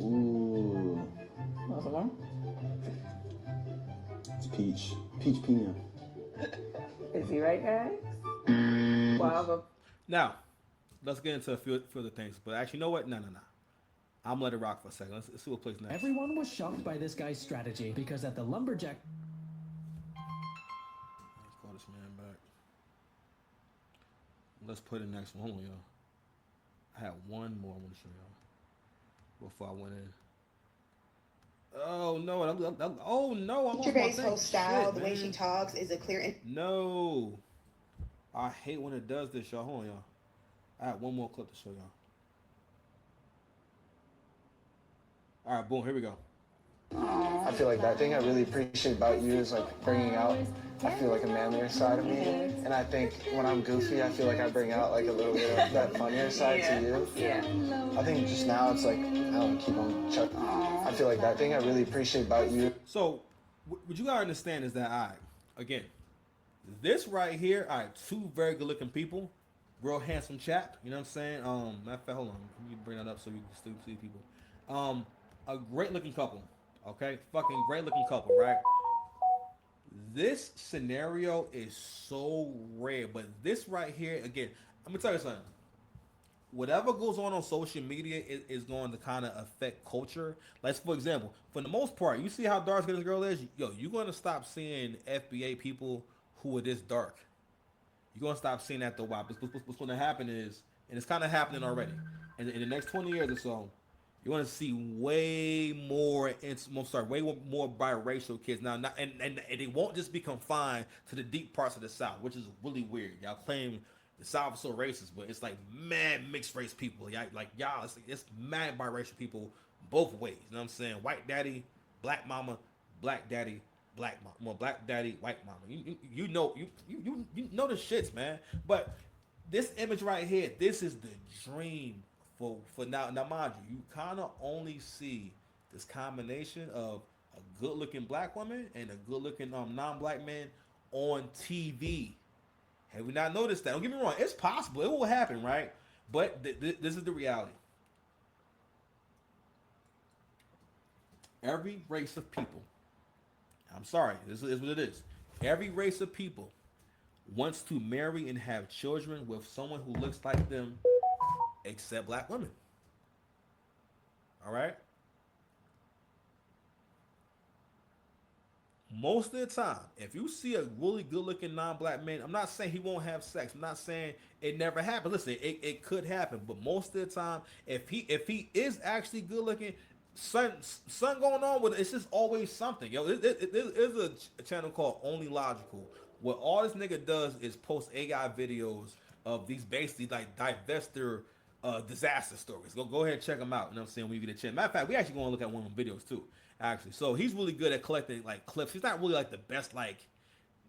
Ooh. What's the one? It's peach. Peach pina. Is he right, guys? Wow. Now, let's get into a few other things. But actually, you know what? No. I'm gonna let it rock for a second. Let's see what plays next. Everyone was shocked by this guy's strategy because at the lumberjack. Let's call this man back. Let's play the next one, y'all. I had one more I want to show y'all before I went in. Oh no! Oh no! I Feature-based host style, the way she talks is a clear. No, I hate when it does this, y'all. Hold on, y'all. I have one more clip to show y'all. All right, boom. Here we go. I feel like that thing I really appreciate about you is like bringing out, I feel like a manlier side of me. And I think when I'm goofy, I feel like I bring out like a little bit of that funnier side to you. Yeah. I think just now it's like, I don't keep on chucking. I feel like that thing I really appreciate about you. So, what you gotta understand is that, all right, again, this right here, all right, two very good looking people, real handsome chap, you know what I'm saying? Matter of fact, hold on, let me bring that up so you can still see people. A great looking couple, okay? Fucking great looking couple, right? This scenario is so rare, but this right here, again, I'm gonna tell you something. Whatever goes on social media is going to kind of affect culture. Like, for example, for the most part, you see how dark skin this girl is? Yo, you're going to stop seeing FBA people who are this dark. You're going to stop seeing that, though. Why? What's going to happen is, and it's kind of happening already, in the next 20 years or so, you're going to see way more biracial kids now, and it won't just be confined to the deep parts of the South, which is really weird. Y'all claim the South is so racist, but it's like mad mixed race people. Y'all, it's mad biracial people both ways. You know what I'm saying? White daddy, black mama, black daddy, black mama, well, black daddy, white mama. You know the shits, man. But this image right here, this is the dream for now. Now, mind you, you kind of only see this combination of a good-looking black woman and a good-looking non-black man on TV. Have we not noticed that? Don't get me wrong. It's possible. It will happen, right? But this is the reality. Every race of people, I'm sorry, this is what it is. Every race of people wants to marry and have children with someone who looks like them, except black women. All right? Most of the time, if you see a really good-looking non-black man, I'm not saying he won't have sex. I'm not saying it never happens. Listen, it could happen, but most of the time, if he is actually good-looking, something going on with it. It's just always something. Yo, there's a channel called Only Logical, where all this nigga does is post AI videos of these basically like divester disaster stories. Go ahead and check them out. You know what I'm saying? When you get a chance. Matter of fact, we actually going to look at one of them videos too. Actually, so he's really good at collecting like clips. He's not really like the best, like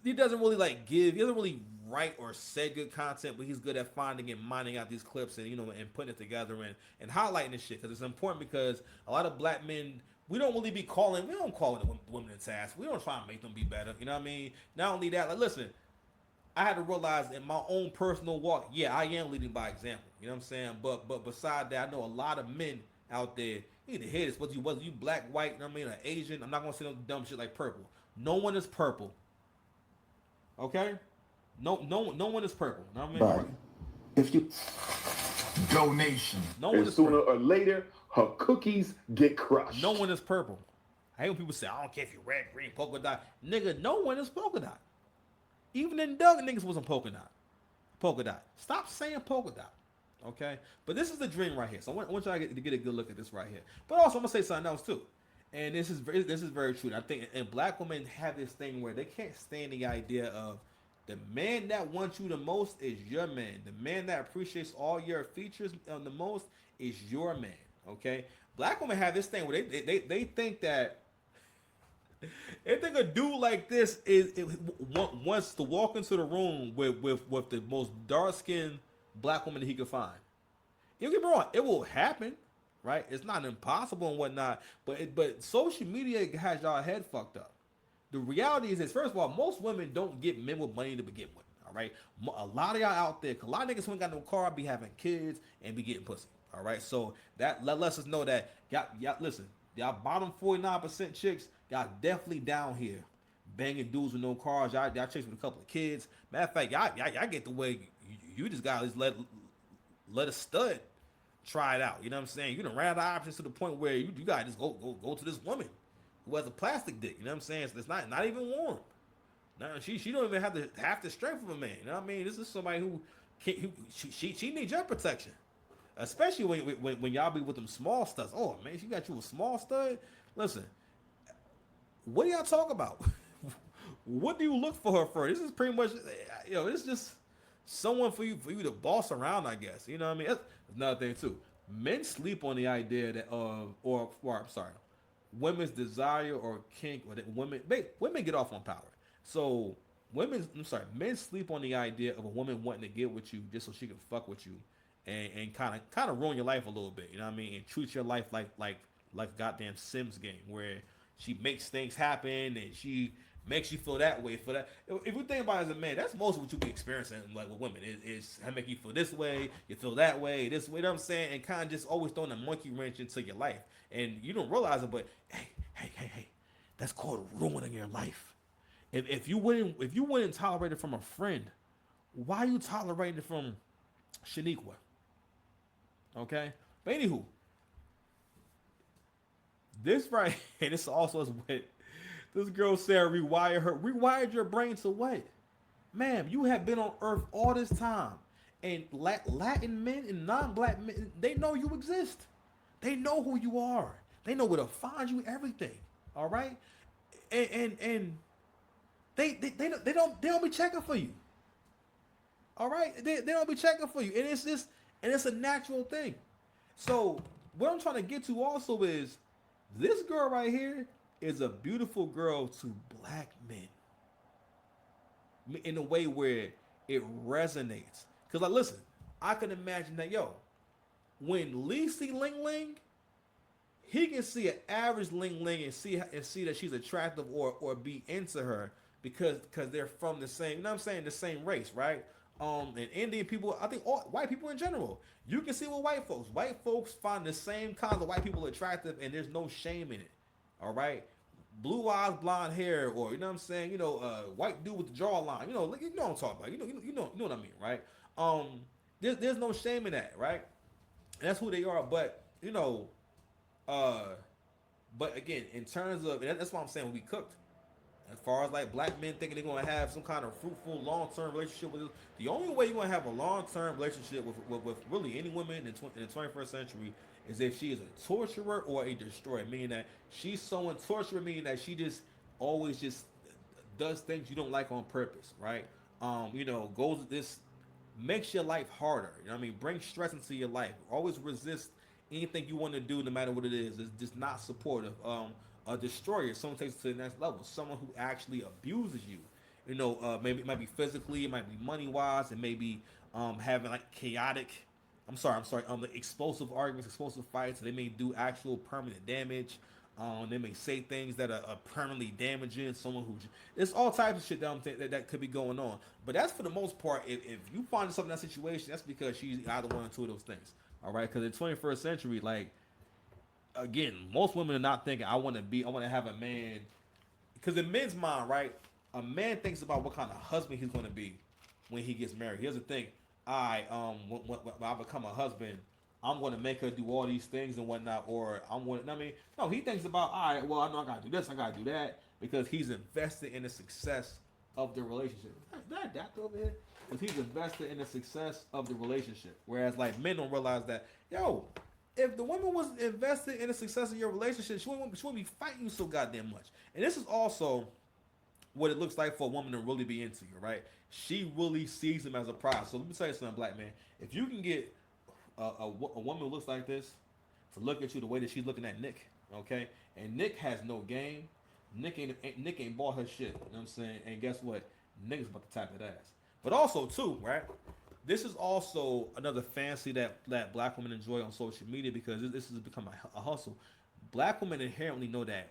he doesn't really he doesn't really write or say good content, but he's good at finding and mining out these clips and and putting it together and highlighting this shit, because it's important, because a lot of black men, we don't call the women in task. We don't try and make them be better. You know what I mean? Not only that, like, listen, I had to realize in my own personal walk, yeah, I am leading by example. You know what I'm saying? But beside that, I know a lot of men out there. You need to hear this. Whether you black, white, you know what I mean, or Asian. I'm not gonna say no dumb shit like purple. No one is purple. Okay? No one is purple. You know what I mean? Right. If you donation. No one and is sooner purple. or later, her cookies get crushed. No one is purple. I hate when people say, I don't care if you're red, green, polka dot. Nigga, no one is polka dot. Even in Doug, niggas wasn't polka dot. Polka dot. Stop saying polka dot. Okay? But this is the dream right here. So I want y'all to get a good look at this right here. But also, I'm going to say something else too. And this is very true. I think, and black women have this thing where they can't stand the idea of the man that wants you the most is your man. The man that appreciates all your features the most is your man. Okay? Black women have this thing where they think that they think a dude like this wants to walk into the room with the most dark-skinned black woman that he could find. You get me wrong, it will happen, right? It's not impossible and whatnot, but social media has y'all head fucked up. The reality is this: first of all, most women don't get men with money to begin with. All right? A lot of y'all out there, a lot of niggas who ain't got no car be having kids and be getting pussy. All right, so that lets us know that y'all listen, y'all bottom 49% chicks, y'all definitely down here banging dudes with no cars. Y'all chicks with a couple of kids. Matter of fact, y'all get the way you just gotta just let a stud try it out. You know what I'm saying? You done ran out of options to the point where you gotta just go to this woman who has a plastic dick. You know what I'm saying? So it's not even warm. No, she don't even have the strength of a man. You know what I mean? This is somebody who she needs your protection, especially when y'all be with them small studs. Oh man, she got you a small stud. Listen, what do y'all talk about? What do you look for her for? This is pretty much, it's just someone for you to boss around, I guess. You know what I mean? That's another thing too. Men sleep on the idea that or I'm sorry, women's desire or kink, or that women get off on power. So men sleep on the idea of a woman wanting to get with you just so she can fuck with you, and kind of ruin your life a little bit. You know what I mean? And treat your life like a goddamn Sims game where she makes things happen and she makes you feel that way for that. If you think about it as a man, that's most of what you be experiencing like with women. Is I make you feel this way, you feel that way, this way. You know what I'm saying? And kind of just always throwing a monkey wrench into your life, and you don't realize it. But hey, that's called ruining your life. If you wouldn't tolerate it from a friend, why you tolerating it from Shaniqua? Okay, but anywho, this right, and this also is what this girl said. Rewired your brain to what? Ma'am, you have been on Earth all this time, and Latin men and non-black men, they know you exist. They know who you are. They know where to find you. Everything. All right, and they don't be checking for you. All right, they don't be checking for you, and it's a natural thing. So what I'm trying to get to also is this girl right here is a beautiful girl to black men in a way where it resonates. Cause like, listen, I can imagine that when Lee see Ling Ling, he can see an average Ling Ling and see that she's attractive or be into her because they're from the same, you know what I'm saying, the same race, right? And Indian people, I think all white people in general, you can see with white folks. White folks find the same kinds of white people attractive, and there's no shame in it. All right, blue eyes, blonde hair, or you know what I'm saying, white dude with the jawline. You know what I'm talking about. You know what I mean, right? There's no shame in that, right? And that's who they are. But but again, in terms of, and that's why I'm saying we cooked. As far as like black men thinking they're gonna have some kind of fruitful long-term relationship with us, the only way you're gonna have a long-term relationship with really any woman in the 21st century is if she is a torturer or a destroyer, meaning that she's so torturer, meaning that she just always just does things you don't like on purpose, right? Goes this makes your life harder. You know what I mean? Brings stress into your life. Always resist anything you want to do, no matter what it is. It's just not supportive. A destroyer, someone takes it to the next level, someone who actually abuses you. Maybe it might be physically, it might be money wise, it may be having like chaotic. Explosive arguments, explosive fights. They may do actual permanent damage. They may say things that are permanently damaging someone who. There's all types of shit that could be going on. But that's for the most part. If you find yourself in that situation, that's because she's either one or two of those things. All right, because in the 21st century, like, again, most women are not thinking I want to have a man, because in men's mind, right, a man thinks about what kind of husband he's going to be when he gets married. He doesn't think, when I become a husband, I'm going to make her do all these things and whatnot, or no, he thinks about, all right, well, I know I got to do this, I got to do that, because he's invested in the success of the relationship. Is that adapter over here? Because he's invested in the success of the relationship. Whereas, like, men don't realize that, if the woman was invested in the success of your relationship, she wouldn't be fighting you so goddamn much. And this is also what it looks like for a woman to really be into you, right? She really sees him as a prize. So let me tell you something, black man. If you can get a woman who looks like this to look at you the way that she's looking at Nick, okay? And Nick has no game. Nick ain't bought her shit. You know what I'm saying? And guess what? Nick is about to tap that ass. But also, too, right? This is also another fantasy that black women enjoy on social media, because this has become a hustle. Black women inherently know that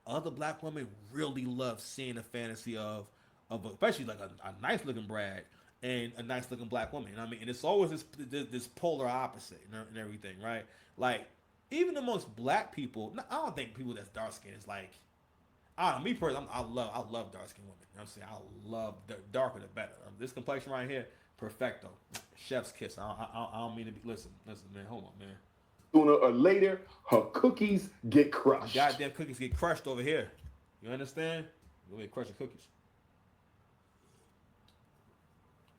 other black women really love seeing a fantasy of especially like a nice looking bride and a nice looking black woman. You know what I mean? And it's always this polar opposite and everything, right? Like even amongst black people, I don't think people that's dark skinned is like. I don't know, me personally, I love dark skinned women. You know what I'm saying? I love the darker the better. This complexion right here, perfecto, chef's kiss. I don't mean to be. Listen, man, hold on, man. Sooner or later, her cookies get crushed. Goddamn cookies get crushed over here. You understand? Go ahead, crush your cookies.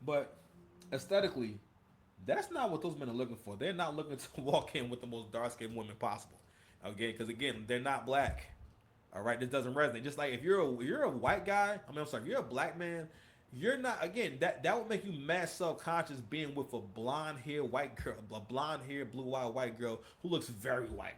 But aesthetically, that's not what those men are looking for. They're not looking to walk in with the most dark-skinned women possible. Okay, because again, they're not black. All right, this doesn't resonate. Just like if you're a white guy, if you're a black man, you're not. Again, that would make you mad self-conscious being with a blonde-haired white girl, a blonde-haired, blue-eyed white girl who looks very white.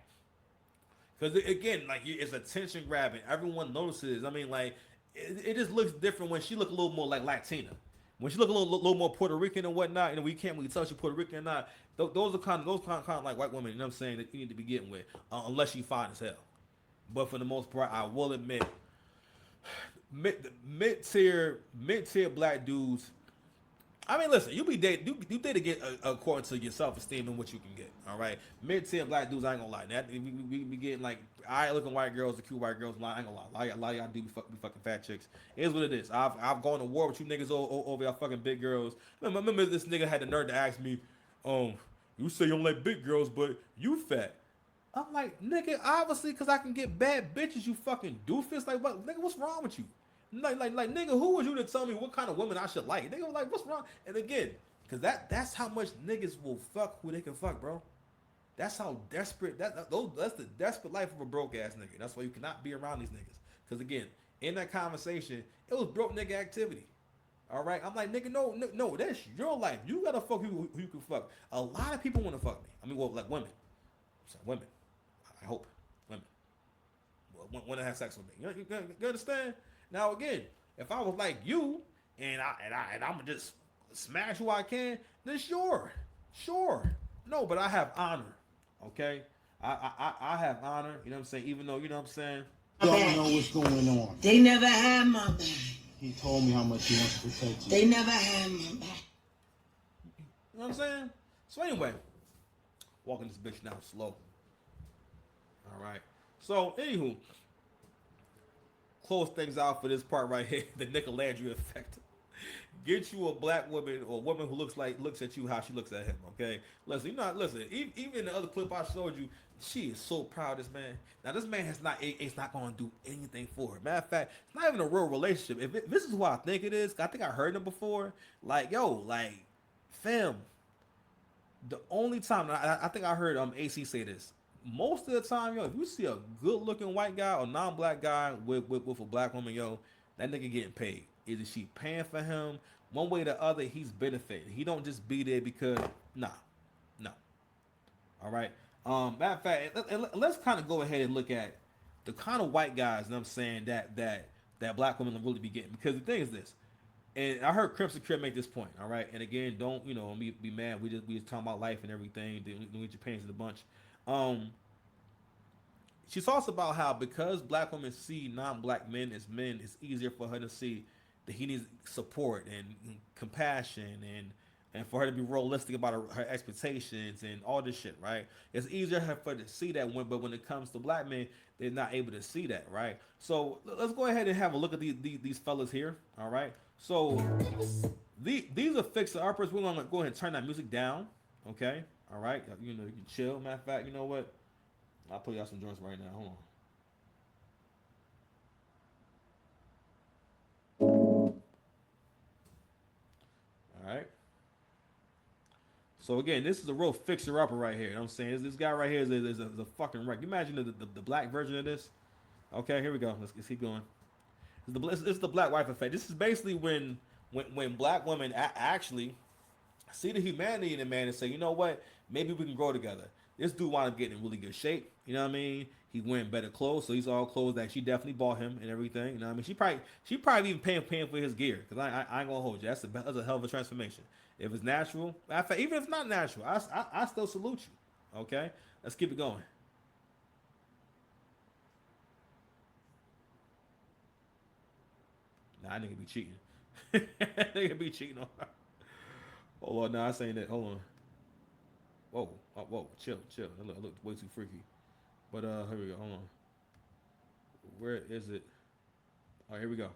Because again, like it's attention grabbing. Everyone notices. I mean, like it just looks different when she look a little more like Latina. When she look a little more Puerto Rican and whatnot, and we can't really tell she's Puerto Rican or not. Those are kind of like white women. You know what I'm saying, that you need to be getting with, unless she fine as hell. But for the most part, I will admit, mid tier black dudes. I mean, listen, you date to get according to your self esteem and what you can get. All right, mid tier black dudes, I ain't gonna lie. That we be getting like alright looking white girls, the cute white girls. I ain't gonna lie. A lot of y'all do be fucking fat chicks. It is what it is. I've gone to war with you niggas over y'all fucking big girls. Remember this nigga had the nerve to ask me, you say you don't like big girls, but you fat. I'm like, nigga, obviously, because I can get bad bitches, you fucking doofus. Like, what, nigga, what's wrong with you? Like, nigga, who was you to tell me what kind of women I should like? Nigga, like, what's wrong? And again, because that's how much niggas will fuck who they can fuck, bro. That's how desperate, that's the desperate life of a broke ass nigga. That's why you cannot be around these niggas. Because again, in that conversation, it was broke nigga activity. All right? I'm like, nigga, no, that's your life. You got to fuck who you can fuck. A lot of people want to fuck me. I mean, well, like women. So, women. I hope. Women. Want to have sex with me. You understand? Now again, if I was like you and I'm just smash who I can, then sure. No, but I have honor. Okay? I have honor, you know what I'm saying? Even though, you know what I'm saying? Don't know what's going on. They never had my back. He told me how much he wants to protect you. They never had my back. You know what I'm saying? So anyway, walking this bitch now slow. All right. So anywho, close things out for this part right here. The Nicolandria effect. Get you a black woman or a woman who looks at you how she looks at him. Okay. Listen, even the other clip I showed you, she is so proud of this man. Now this man it's not going to do anything for her. Matter of fact, it's not even a real relationship. If this is what I think it is, I think I heard him before. Like, yo, like, fam. The only time I think I heard AC say this. Most of the time, yo, if you see a good-looking white guy or non-black guy with a black woman, yo, that nigga getting paid. Either she paying for him, one way or the other, he's benefiting. He don't just be there because, no. All right. Matter of fact, let's kind of go ahead and look at the kind of white guys, you know what I'm saying, that black women will really be getting. Because the thing is this, and I heard Crimson Crib make this point, all right? And again, don't, be mad. We just talking about life and everything. Don't get your pants in a bunch. She talks about how because black women see non-black men as men, it's easier for her to see that he needs support and compassion and for her to be realistic about her expectations and all this shit, right? It's easier for her to see that but when it comes to black men, they're not able to see that, right? So let's go ahead and have a look at these fellas here, all right? So these are fixer-uppers. We're gonna go ahead and turn that music down, okay? All right, you can chill. Matter of fact, you know what? I'll put y'all some joints right now. Hold on. All right. So again, this is a real fixer-upper right here. You know what I'm saying? This guy right here is a fucking wreck. You imagine the black version of this? Okay, here we go. Let's keep going. It's the black wife effect. This is basically when black women actually see the humanity in a man and say, you know what? Maybe we can grow together. This dude wound up getting in really good shape. You know what I mean? He wearing better clothes, so he's all clothes that she definitely bought him and everything. You know what I mean? She probably even paying for his gear. Because I ain't gonna hold you. That's a hell of a transformation. If it's natural, even if it's not natural, I still salute you. Okay? Let's keep it going. Nah, that nigga be cheating. Nigga be cheating on her. Hold on, no, I saying that. Hold on. Whoa, whoa, chill. That look way too freaky. But here we go. Hold on. Where is it? All right, here we go.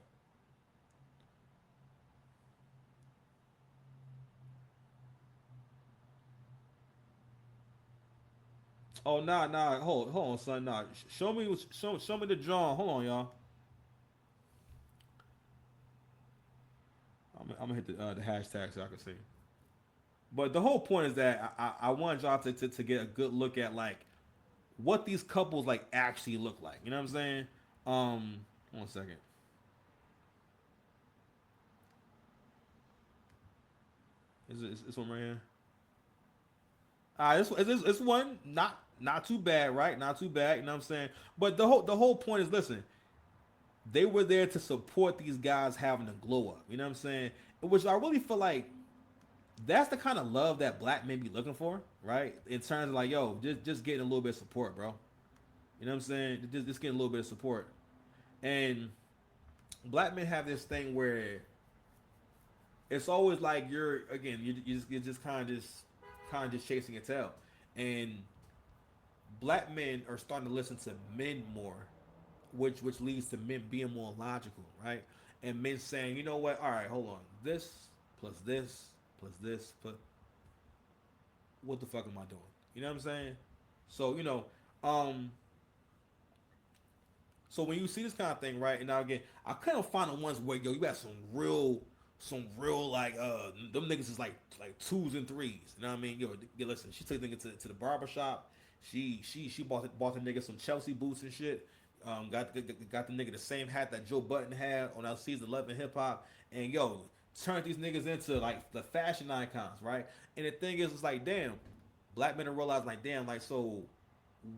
Oh nah. Hold on, son. Nah, show me the drawing. Hold on, y'all. I'm gonna hit the hashtag so I can see. But the whole point is that I want y'all to get a good look at like what these couples like actually look like. You know what I'm saying? 1 second. Is this one right here? This one not too bad, right? Not too bad. You know what I'm saying? But the whole point is, listen, they were there to support these guys having a glow up. You know what I'm saying? Which I really feel like that's the kind of love that black men be looking for, right? In terms of like, yo, just getting a little bit of support, bro. You know what I'm saying? Just getting a little bit of support. And black men have this thing where it's always like you're just kind of just chasing your tail. And black men are starting to listen to men more, which leads to men being more logical, right? And men saying, you know what? All right, hold on. This plus this plus this plus what the fuck am I doing? You know what I'm saying? So so when you see this kind of thing, right? And now again, I kind of find the ones where you got some real like them niggas is like 2s and 3s. You know what I mean? Listen, she took the nigga to the barber shop. She bought the nigga some Chelsea boots and shit. Got the nigga the same hat that Joe Budden had on our season 11 hip hop, and turned these niggas into like the fashion icons, right? And the thing is, it's like, damn, black men are realizing like, damn, like, so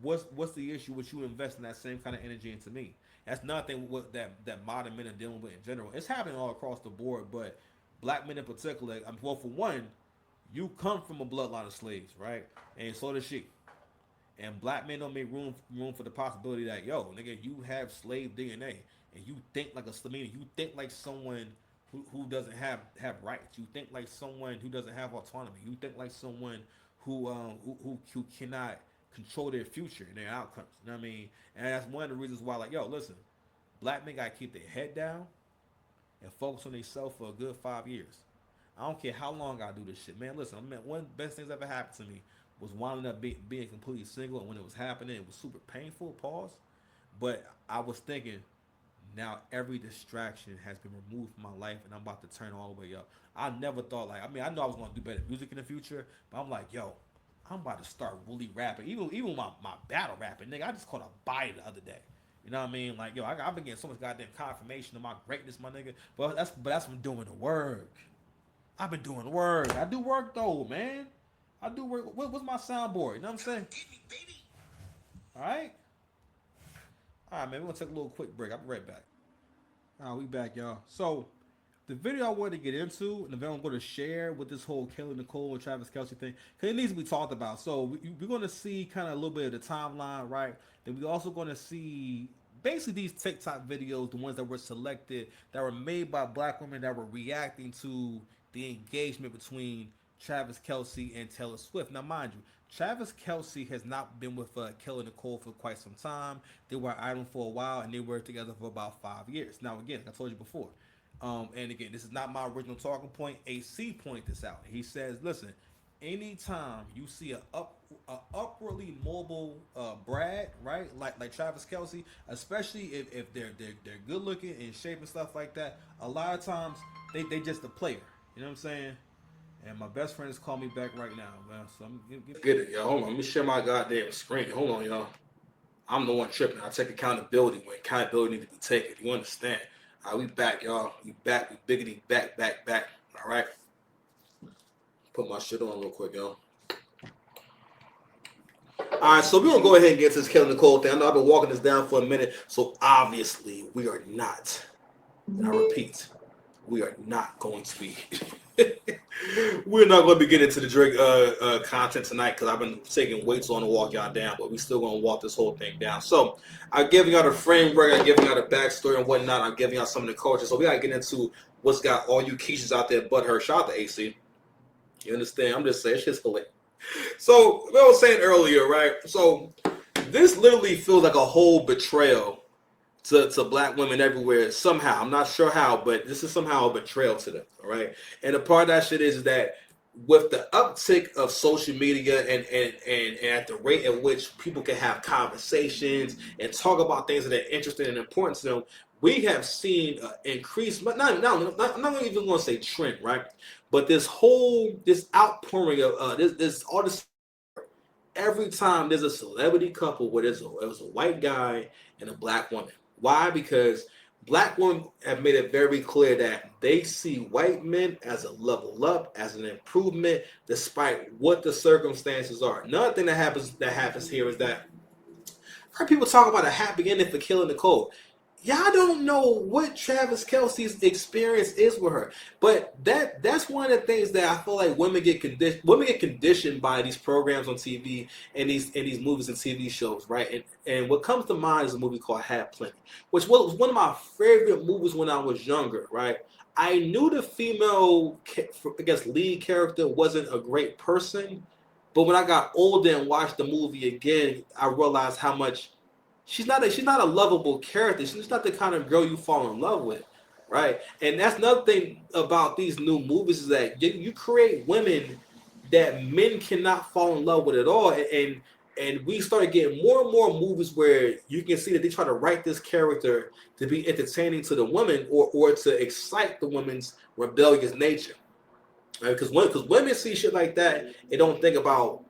what's the issue with you investing that same kind of energy into me? That's nothing what that modern men are dealing with in general. It's happening all across the board, but black men in particular. Well, for one, you come from a bloodline of slaves, right? And so does she. And black men don't make room for the possibility that, yo, nigga, you have slave DNA, and you think like a slave. You think like someone who doesn't have rights. You think like someone who doesn't have autonomy. You think like someone who cannot control their future and their outcomes. You know what I mean? And that's one of the reasons why, like, yo, listen, black men gotta keep their head down and focus on themselves for a good 5 years. I don't care how long I do this shit, man. Listen, one of the best things that ever happened to me was winding up being completely single, and when it was happening, it was super painful. Pause. But I was thinking, now every distraction has been removed from my life, and I'm about to turn all the way up. I never thought, like, I mean, I know I was gonna do better music in the future, but I'm like, yo, I'm about to start really rapping. Even my battle rapping, nigga, I just caught a bite the other day. You know what I mean? Like, yo, I've been getting so much goddamn confirmation of my greatness, my nigga. But that's from doing the work. I've been doing the work. I do work though, man. I do work. What's my soundboard? You know what I'm saying? All right, man. We're gonna take a little quick break. I'll be right back. All right, we back, y'all. So the video I wanted to get into, and the video I'm going to share with this whole Kayla, Nicole, and Travis Kelce thing, because it needs to be talked about. So we're going to see kind of a little bit of the timeline, right? Then we're also going to see basically these TikTok videos, the ones that were selected, that were made by black women that were reacting to the engagement between Travis Kelce and Taylor Swift. Now, mind you, Travis Kelce has not been with Kayla Nicole for quite some time. They were idle for a while, and they were together for about 5 years. Now, again, like I told you before, and again, this is not my original talking point. AC pointed this out. He says, listen, anytime you see a upwardly mobile Brad, right, like Travis Kelce, especially if they're good looking, in shape and stuff like that, a lot of times they just a player. You know what I'm saying? And my best friend is calling me back right now, man. So I'm get it, y'all. Hold on, let me share my goddamn screen. Hold on, y'all. I'm the one tripping. I take accountability when accountability needs to be taken. You understand? All right, we back, y'all. We back. We biggity back. All right. Put my shit on real quick, y'all. All right, so we're going to go ahead and get to this Kayla Nicole thing. I know I've been walking this down for a minute, so obviously we are not, and I repeat, we are not going to be, we're not going to be getting into the Drake content tonight because I've been taking weights on to walk y'all down, but we still going to walk this whole thing down. So I'm giving y'all the framework, I'm giving y'all the backstory and whatnot, I'm giving y'all some of the culture. So we got to get into what's got all you Keishas out there but her. Shout out to AC. You understand? I'm just saying, shit's hilarious. So, what I was saying earlier, right? So, this literally feels like a whole betrayal to black women everywhere somehow. I'm not sure how, but this is somehow a betrayal to them, all right? And a part of that shit is that with the uptick of social media and at the rate at which people can have conversations and talk about things that are interesting and important to them, we have seen increase, but I'm not even going to say trend, right? But this outpouring of this all this every time there's a celebrity couple where there's a white guy and a black woman. Why? Because black women have made it very clear that they see white men as a level up, as an improvement, despite what the circumstances are. Another thing that happens here is that I heard people talk about a happy ending for killing Nicole. Y'all don't know what Travis Kelce's experience is with her, but that's one of the things that I feel like women get conditioned by these programs on TV and these movies and TV shows, right? And what comes to mind is a movie called Had Plenty, which was one of my favorite movies when I was younger, right? I knew the female, I guess, lead character wasn't a great person, but when I got older and watched the movie again, I realized how much she's not a lovable character. She's not the kind of girl you fall in love with, right? And that's another thing about these new movies is that you create women that men cannot fall in love with at all, and we started getting more and more movies where you can see that they try to write this character to be entertaining to the woman or to excite the woman's rebellious nature. Right? Because women see shit like that and don't think about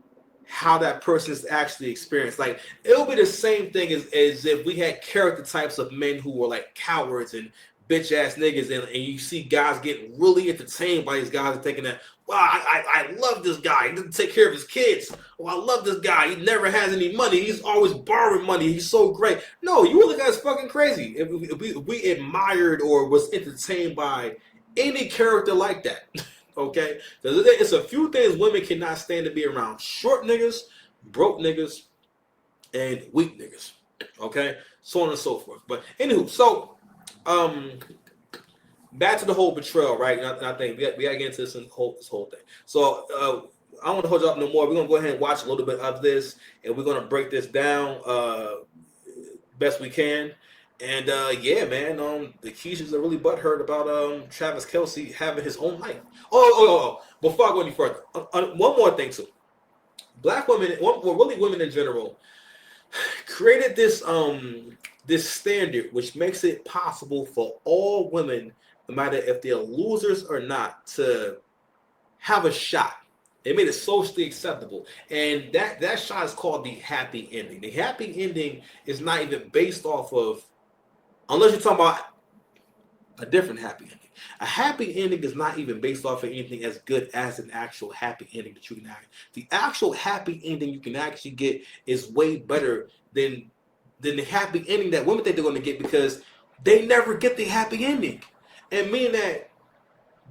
how that person's actually experienced. Like it'll be the same thing as if we had character types of men who were like cowards and bitch ass niggas, and you see guys getting really entertained by these guys and thinking that, wow, I love this guy. He doesn't take care of his kids. Oh, I love this guy. He never has any money. He's always borrowing money. He's so great. No, you look at us fucking crazy. If we admired or was entertained by any character like that. Okay? Because it's a few things women cannot stand to be around. Short niggas, broke niggas, and weak niggas. Okay? So on and so forth. But anywho, so back to the whole betrayal, right? And I think we got to get into this whole thing. So I don't want to hold you up no more. We're going to go ahead and watch a little bit of this, and we're going to break this down best we can. And yeah, man, the Keishas are really butthurt about Travis Kelce having his own life. Oh. Before I go any further, one more thing too. Black women, well, really women in general, created this standard which makes it possible for all women, no matter if they're losers or not, to have a shot. They made it socially acceptable, and that shot is called the happy ending. The happy ending is not even based off of, unless you're talking about a different happy ending. A happy ending is not even based off of anything as good as an actual happy ending that you can have. The actual happy ending you can actually get is way better than the happy ending that women think they're going to get, because they never get the happy ending. And meaning that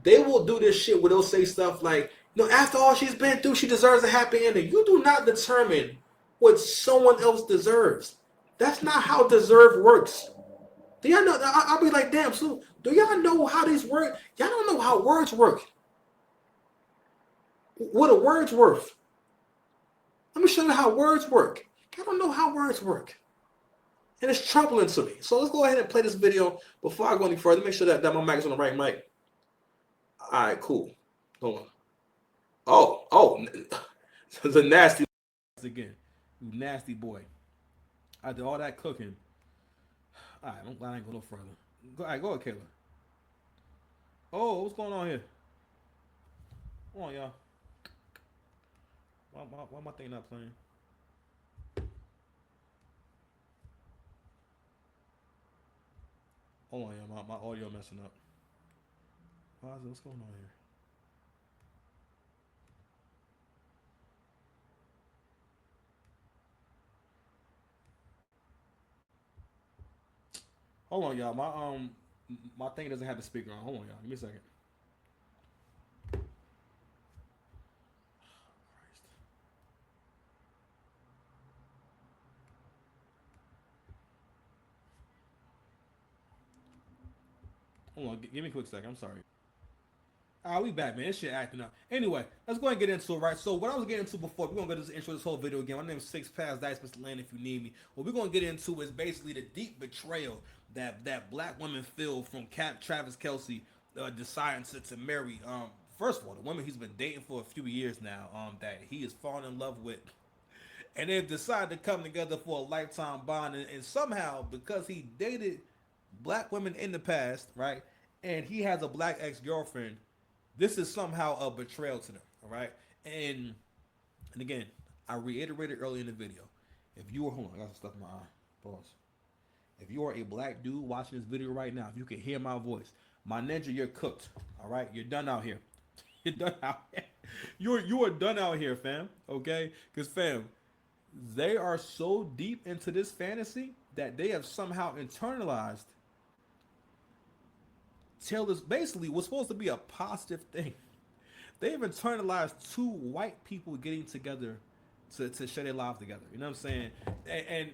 they will do this shit where they'll say stuff like, after all she's been through, she deserves a happy ending. You do not determine what someone else deserves. That's not how deserve works. Do y'all know? I'll be like, damn, so do y'all know how these work? Y'all don't know how words work. What a word's worth. Let me show you how words work. I don't know how words work. And it's troubling to me. So let's go ahead and play this video before I go any further. Make sure that my mic is on the right mic. All right, cool. Hold on. Oh, it's a nasty again. You nasty boy. I did all that cooking. All right, I'm glad I ain't go no further. All right, go ahead, Kayla. Oh, what's going on here? Come on, y'all. Why my thing not playing? Hold on, y'all. My audio messing up. What's going on here? Hold on, y'all. My thing doesn't have the speaker on. Hold on, y'all. Give me a second. Hold on. Give me a quick second. I'm sorry. All right, we back, man. This shit acting up. Anyway, let's go and get into it, right? So what I was getting into before, we're going to go to this intro this whole video again. My name is Six Pass Dice, Mr. Land, if you need me. What we're going to get into is basically the deep betrayal that black women feel from Travis Kelce deciding to marry, first of all, the woman he's been dating for a few years now, that he is falling in love with. And they've decided to come together for a lifetime bond. And somehow, because he dated black women in the past, right, and he has a black ex-girlfriend, this is somehow a betrayal to them, all right? And again, I reiterated earlier in the video, if you are, hold on, I got some stuff in my eye, pause. If you are a black dude watching this video right now, if you can hear my voice, my ninja, you're cooked, all right? You're done out here. You're done out here. You are done out here, fam, okay? Because, fam, they are so deep into this fantasy that they have somehow internalized Taylor's basically what's supposed to be a positive thing. They've internalized two white people getting together to share their lives together. You know what I'm saying?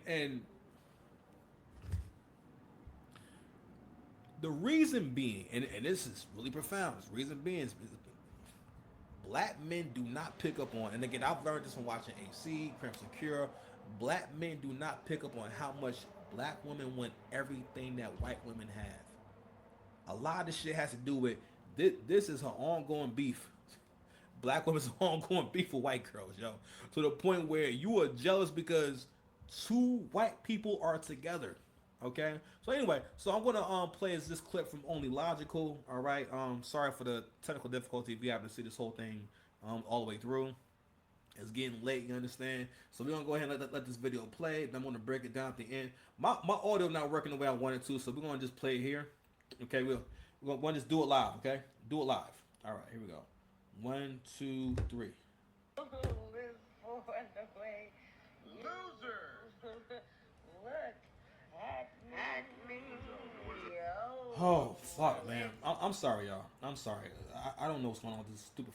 And the reason being, and this is really profound, the reason being is black men do not pick up on, and again, I've learned this from watching AC, Crimson Cure, black men do not pick up on how much black women want everything that white women have. A lot of this shit has to do with this is her ongoing beef. Black women's ongoing beef with white girls, yo. To the point where you are jealous because two white people are together. Okay? So anyway, so I'm gonna play this clip from Only Logical. Alright. Sorry for the technical difficulty if you happen to see this whole thing all the way through. It's getting late, you understand? So we're gonna go ahead and let this video play. Then I'm gonna break it down at the end. My audio not working the way I wanted to, so we're gonna just play it here. Okay, we're gonna just do it live, okay? Do it live. All right, here we go. 1, 2, 3. Loser! Look at me. Oh, fuck, man. I'm sorry, y'all. I'm sorry. I don't know what's going on with this stupid...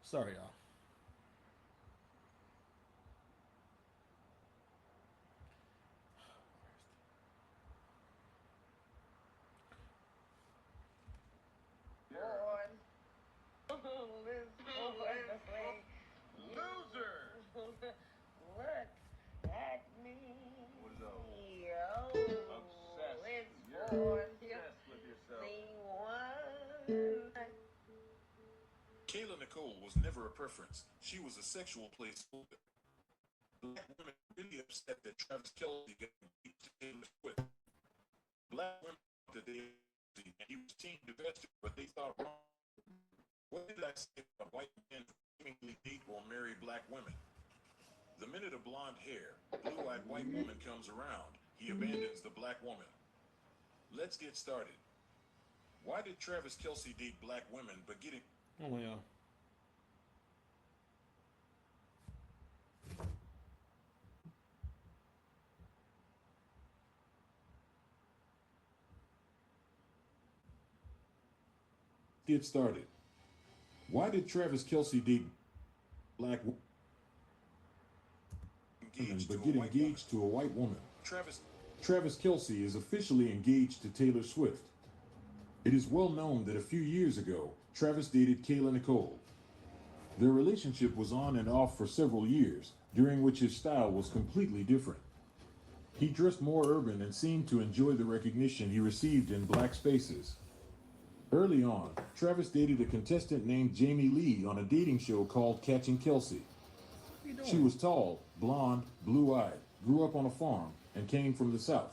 Sorry, y'all. Loser! Look at me. What is up? Obsessed with yourself. Kayla Nicole was never a preference. She was a sexual placeholder. Black women really upset that Travis Kelce got engaged to Taylor Swift. Black women thought that he was team divested, but they thought wrong. What did I say about white men seemingly date or marry black women? The minute a blonde hair, blue-eyed white woman comes around, he abandons the black woman. Let's get started. Why did Travis Kelce date black women but get it? Oh, my God. Get started. Why did Travis Kelce date black women but get engaged to a white woman? Travis Kelce is officially engaged to Taylor Swift. It is well known that a few years ago, Travis dated Kayla Nicole. Their relationship was on and off for several years, during which his style was completely different. He dressed more urban and seemed to enjoy the recognition he received in black spaces. Early on, Travis dated a contestant named Jamie Lee on a dating show called Catching Kelce. She was tall, blonde, blue-eyed, grew up on a farm, and came from the South.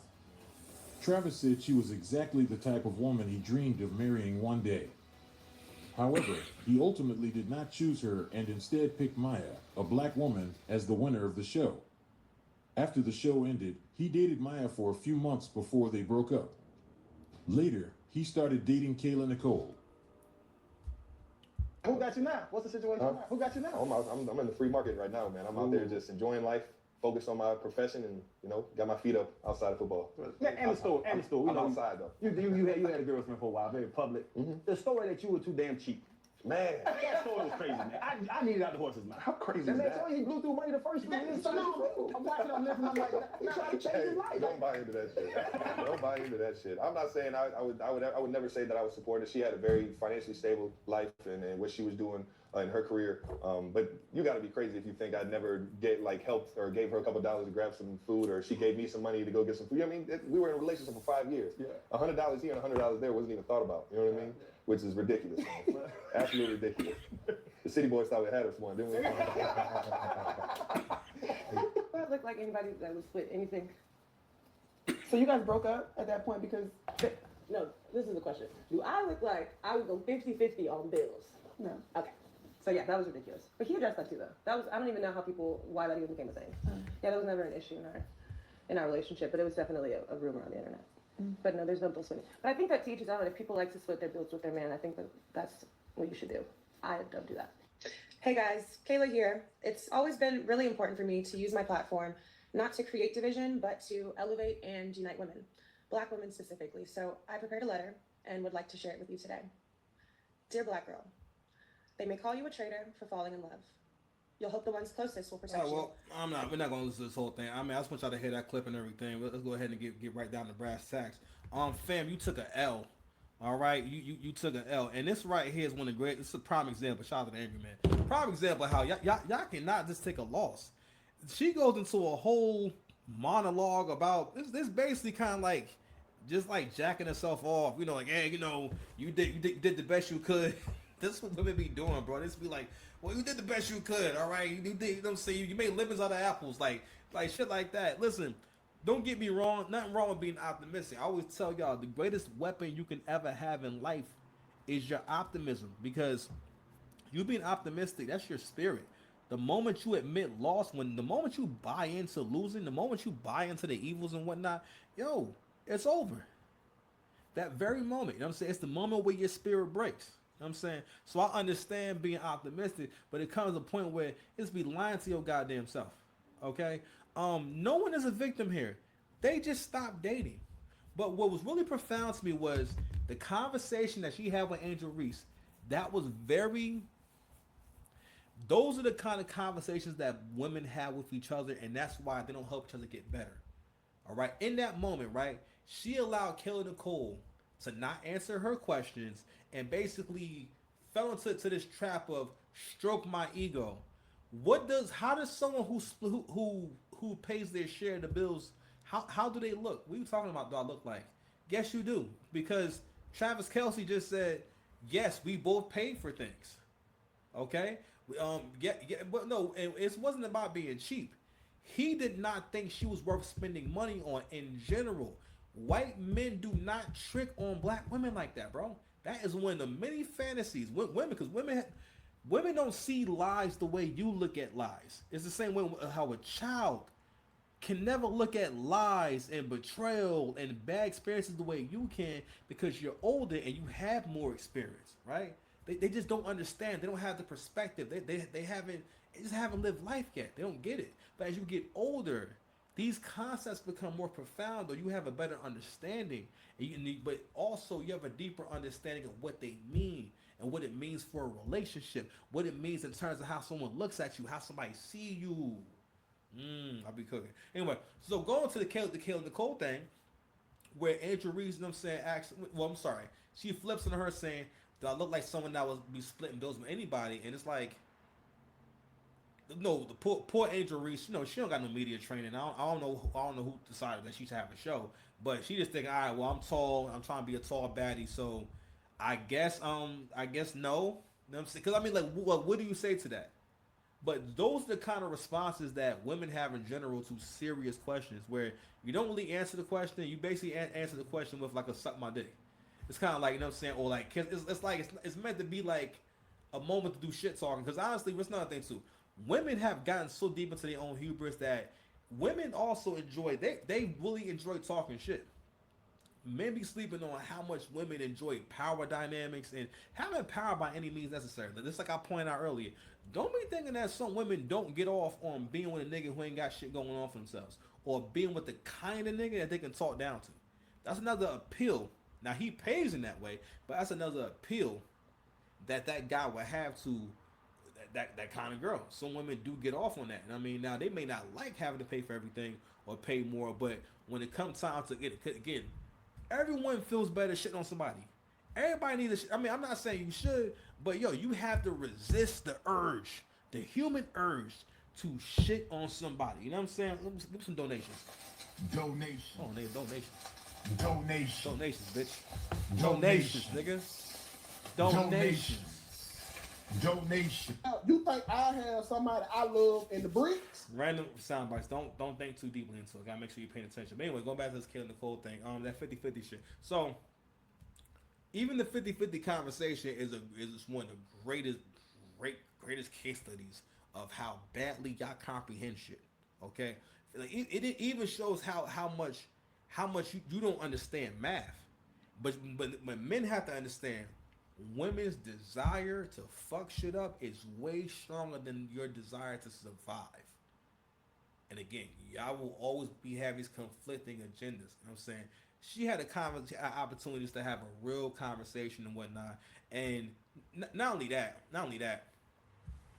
Travis said she was exactly the type of woman he dreamed of marrying one day. However, he ultimately did not choose her and instead picked Maya, a black woman, as the winner of the show. After the show ended, he dated Maya for a few months before they broke up. Later, he started dating Kayla Nicole. Who got you now? What's the situation now? Who got you now? I'm in the free market right now, man. I'm out there just enjoying life, focused on my profession, and got my feet up outside of football. And the store. I'm outside though. You had a girlfriend for a while, very public. The story that you were too damn cheap. Man. That story was crazy, man. I needed out the horse's mouth. How crazy is Man, that? told you he blew through money the first week. Yeah, so no, I'm watching on this and I'm like, he tried to change his life. Don't buy into that shit. Don't buy into that shit. I'm not saying I would never say that I would support it. She had a very financially stable life and what she was doing in her career. But you got to be crazy if you think I'd never helped or gave her a couple dollars to grab some food, or she gave me some money to go get some food. I mean, we were in a relationship for 5 years. Yeah. $100 here and $100 there wasn't even thought about. You know what I mean? Which is ridiculous. Man. Absolutely ridiculous. The city boys thought we had us one, didn't we? Do I look like anybody that would split anything? So you guys broke up at that point because No, this is the question. Do I look like I would go 50-50 on bills? no. Okay. So yeah, that was ridiculous. But he addressed that too, though. I don't even know why that even became a thing. Yeah, that was never an issue in our relationship, but it was definitely a rumor on the internet. But no, there's no bill splitting. But I think that teaches out. If people like to split their bills with their man, I think that's what you should do. I don't do that. Hey guys, Kayla here. It's always been really important for me to use my platform not to create division, but to elevate and unite women, Black women specifically. So I prepared a letter and would like to share it with you today. Dear Black girl, they may call you a traitor for falling in love. You'll hope the ones closest will protect you. We're not going to listen to this whole thing. I mean, I just want y'all to hear that clip and everything. Let's go ahead and get right down to brass tacks. Fam, you took an L. All right, you took an L, and this right here is one of the great. This is a prime example. Shout out to the Angry Man. Prime example of how y'all cannot just take a loss. She goes into a whole monologue about this. Basically, kind of like just like jacking herself off. You know, like, hey, you did the best you could. This is what women be doing, bro. This be like, well, you did the best you could. All right, you did. You know what I'm saying? You made lemons out of apples, like shit like that. Listen. Don't get me wrong, nothing wrong with being optimistic. I always tell y'all the greatest weapon you can ever have in life is your optimism, because you being optimistic, that's your spirit. The moment you admit loss, the moment you buy into losing, the moment you buy into the evils and whatnot, it's over. That very moment, you know what I'm saying? It's the moment where your spirit breaks. You know what I'm saying? So I understand being optimistic, but it comes to a point where it's be lying to your goddamn self. Okay? No one is a victim here. They just stopped dating. But what was really profound to me was the conversation that she had with Angel Reese. That was those are the kind of conversations that women have with each other, and that's why they don't help each other get better. All right? In that moment, right, she allowed Kayla Nicole to not answer her questions and basically fell into this trap of stroke my ego. How does someone who pays their share of the bills, how do they look? What are you talking about? Do I look like? Yes, you do, because Travis Kelce just said, yes, we both paid for things. Okay, but no, it wasn't about being cheap. He did not think she was worth spending money on in general. White men do not trick on black women like that, bro. That is one of the many fantasies. Because women don't see lies the way you look at lies. It's the same way how a child can never look at lies and betrayal and bad experiences the way you can, because you're older and you have more experience, right? They just don't understand. They don't have the perspective. They just haven't lived life yet. They don't get it. But as you get older, these concepts become more profound, or you have a better understanding. But also you have a deeper understanding of what they mean and what it means for a relationship, what it means in terms of how someone looks at you, how somebody see you. I'll be cooking. Anyway, so going to the Kayla Nicole thing, where Andrew Reese, you know what I'm saying, she flips on her saying, do I look like someone that would be splitting bills with anybody? And it's like, no, the poor Angel Reese, she don't got no media training. I don't know who decided that she should have a show, but she just thinking, all right, well, I'm tall, I'm trying to be a tall baddie, so I guess no. You know what I'm saying? Because I mean, like, what do you say to that? But those are the kind of responses that women have in general to serious questions, where you don't really answer the question. You basically answer the question with like a suck my dick. It's kind of like, you know what I'm saying, or like, cause it's meant to be like a moment to do shit talking. Because honestly, there's another thing too. Women have gotten so deep into their own hubris that women also enjoy. They really enjoy talking shit. Men be sleeping on how much women enjoy power dynamics, and having power by any means necessary. Just like I pointed out earlier, don't be thinking that some women don't get off on being with a nigga who ain't got shit going on for themselves, or being with the kind of nigga that they can talk down to. That's another appeal. Now he pays in that way, but that's another appeal. that guy would have to that kind of girl. Some women do get off on that. And I mean, now they may not like having to pay for everything or pay more, but when it comes time to get it, again, everyone feels better shitting on somebody. Everybody needs I mean, I'm not saying you should, but yo, you have to resist the urge, the human urge to shit on somebody. You know what I'm saying? Give me some donations. Donation. Oh, donations. Donation. Donations, bitch. Donations, nigga. Donations. Donation. You think I have somebody I love in the bricks? Random sound bites. Don't think too deeply into it. Gotta make sure you're paying attention. But anyway, going back to this Kayla Nicole thing. That 50-50 shit. So even the 50-50 conversation is one of the greatest case studies of how badly y'all comprehend shit. Okay, like it even shows how much you don't understand math. But men have to understand, women's desire to fuck shit up is way stronger than your desire to survive. And again, y'all will always be having these conflicting agendas. You know what I'm saying? She had opportunities to have a real conversation and whatnot. And not only that,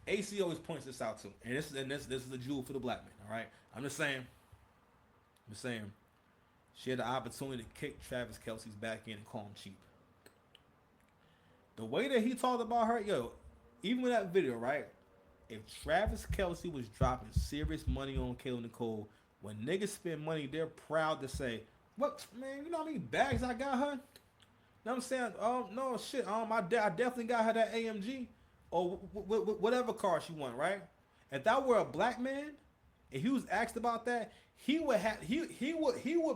AC always points this out too. And this is a jewel for the black man. All right, I'm just saying. She had the opportunity to kick Travis Kelce's back in and call him cheap. The way that he talked about her, yo, even with that video, right? If Travis Kelce was dropping serious money on Kayla Nicole, when niggas spend money, they're proud to say, "What, man? You know how many bags I got her?" You know what I'm saying? Oh no, shit. I definitely got her that AMG or whatever car she want, right? If that were a black man, if he was asked about that, he would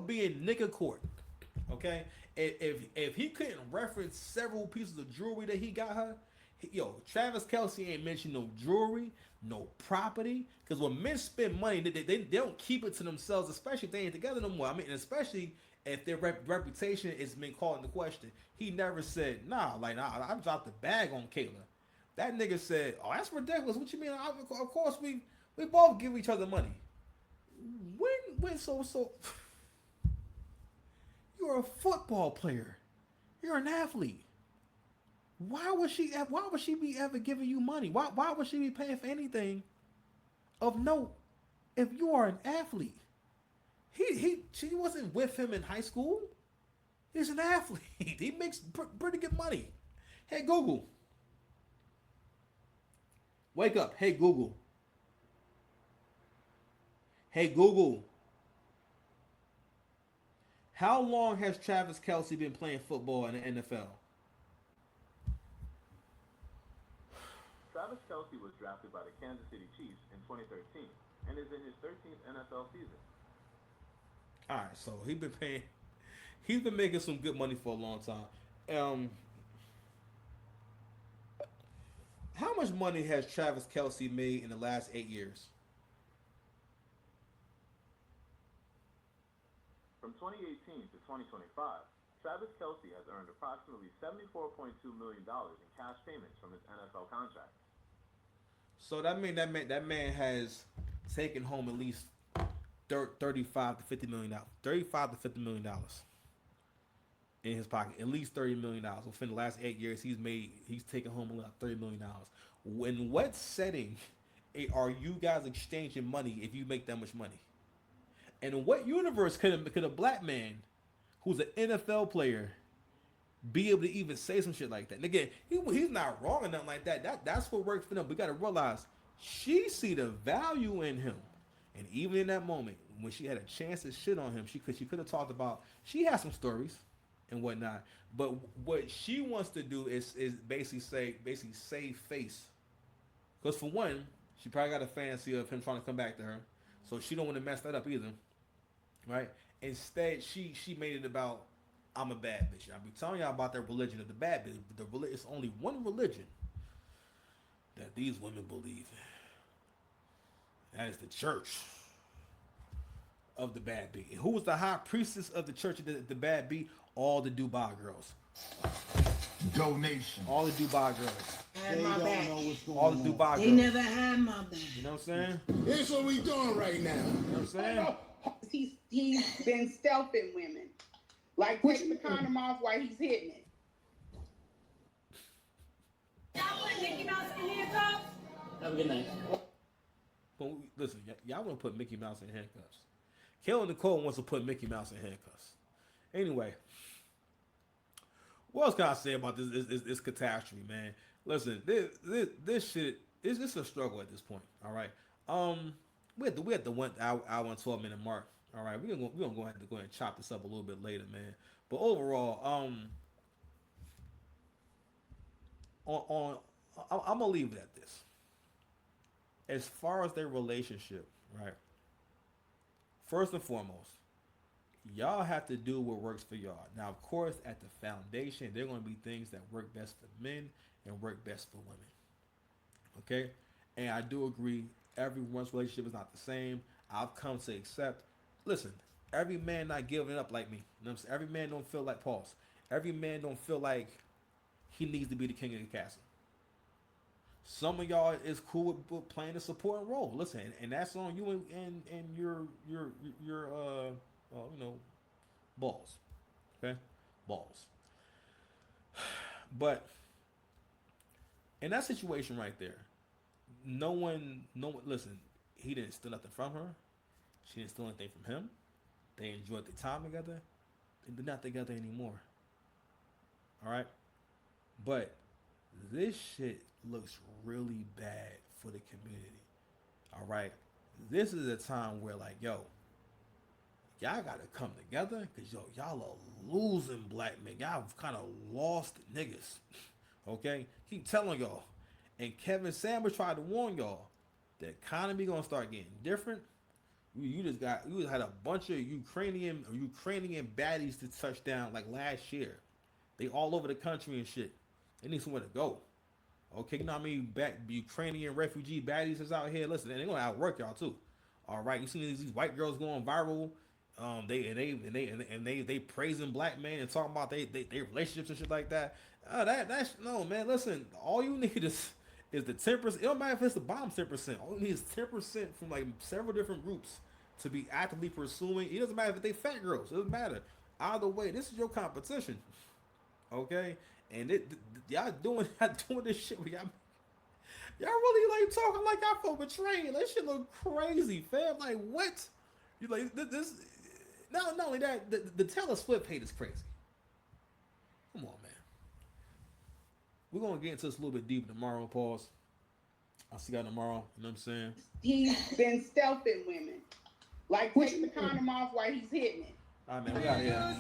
be in nigga court. Okay, if he couldn't reference several pieces of jewelry that he got her, Travis Kelce ain't mentioned no jewelry, no property, because when men spend money, they don't keep it to themselves, especially if they ain't together no more. I mean, especially if their reputation is being called into question. He never said, nah, I dropped the bag on Kayla. That nigga said, oh, that's ridiculous. What you mean? Of course, we both give each other money. When so you're a football player. You're an athlete. Why would she be ever giving you money? Why would she be paying for anything of note if you are an athlete? She wasn't with him in high school. He's an athlete. He makes pretty good money. Hey Google. Wake up. Hey Google. Hey Google. How long has Travis Kelce been playing football in the NFL? Travis Kelce was drafted by the Kansas City Chiefs in 2013 and is in his 13th NFL season. All right, so he's been making some good money for a long time. How much money has Travis Kelce made in the last 8 years? From 2018 to 2025, Travis Kelce has earned approximately $74.2 million in cash payments from his NFL contract. So that man has taken home at least $35 to $50 million. $35 to $50 million in his pocket. At least $30 million within the last 8 years. He's taken home about $30 million. In what setting are you guys exchanging money if you make that much money? And in what universe could a black man who's an NFL player be able to even say some shit like that? And again, he's not wrong or nothing like that. That's what works for them. We got to realize she see the value in him. And even in that moment, when she had a chance to shit on him, she could have talked about, she has some stories and whatnot. But what she wants to do is basically save face. Because for one, she probably got a fantasy of him trying to come back to her. So she don't want to mess that up either. Right? Instead, she made it about, I'm a bad bitch. I'll be telling y'all about the religion of the bad bitch. But it's only one religion that these women believe in. That is the church of the bad bee. And who was the high priestess of the church of the bad bee? All the Dubai girls. Donation. All the Dubai girls. Had my back. All the Dubai girls. They never had my back. You know what I'm saying? Here's what we doing right now. You know what I'm saying? He's been stealthing women. Like taking the condom off while he's hitting it. Mickey Mouse in handcuffs? Have a good night. But listen, y'all want to put Mickey Mouse in handcuffs. Kayla Nicole wants to put Mickey Mouse in handcuffs. Anyway, what else can I say about this catastrophe, man? Listen, this shit is a struggle at this point. All right. We had the 1 hour and 12-minute mark. All right, we're gonna go ahead and chop this up a little bit later, man. But overall, I'm gonna leave it at this. As far as their relationship, right? First and foremost, y'all have to do what works for y'all. Now, of course, at the foundation, there are going to be things that work best for men and work best for women. Okay? And I do agree, everyone's relationship is not the same. I've come to accept, listen, every man not giving up like me. You know what I'm saying? Every man don't feel like Paul's. Every man don't feel like he needs to be the king of the castle. Some of y'all is cool with playing a supporting role. Listen, and that's on you and your balls. Okay? Balls. But in that situation right there, no one, listen, he didn't steal nothing from her. She didn't steal anything from him. They enjoyed the time together. They're not together anymore. All right? But this shit looks really bad for the community. All right? This is a time where, like, yo, y'all got to come together because, yo, y'all are losing black men. Y'all kind of lost niggas. Okay? Keep telling y'all. And Kevin Samuels tried to warn y'all. The economy going to start getting different. You just had a bunch of Ukrainian baddies to touch down like last year. They all over the country and shit. They need somewhere to go. Okay, you know how many Ukrainian refugee baddies is out here? Listen, they're gonna outwork y'all too. All right, you see these white girls going viral. They praising black men and talking about they relationships and shit like that. That's no, man. Listen, all you need is the 10%. It don't matter if it's the bottom 10%. All you need is 10% from like several different groups to be actively pursuing. It doesn't matter if they fat girls. It doesn't matter. Either way, this is your competition. Okay, and y'all doing this shit where y'all really like talking like y'all feel betrayed. That shit look crazy, fam. Like what? You like this? Not only that, the Taylor Swift hate is crazy. Come on, man. We're gonna get into this a little bit deeper tomorrow. Pause. I'll see y'all tomorrow. You know what I'm saying? He's been stealthing women, like taking the condom off while he's hitting it. All right, man. We out here.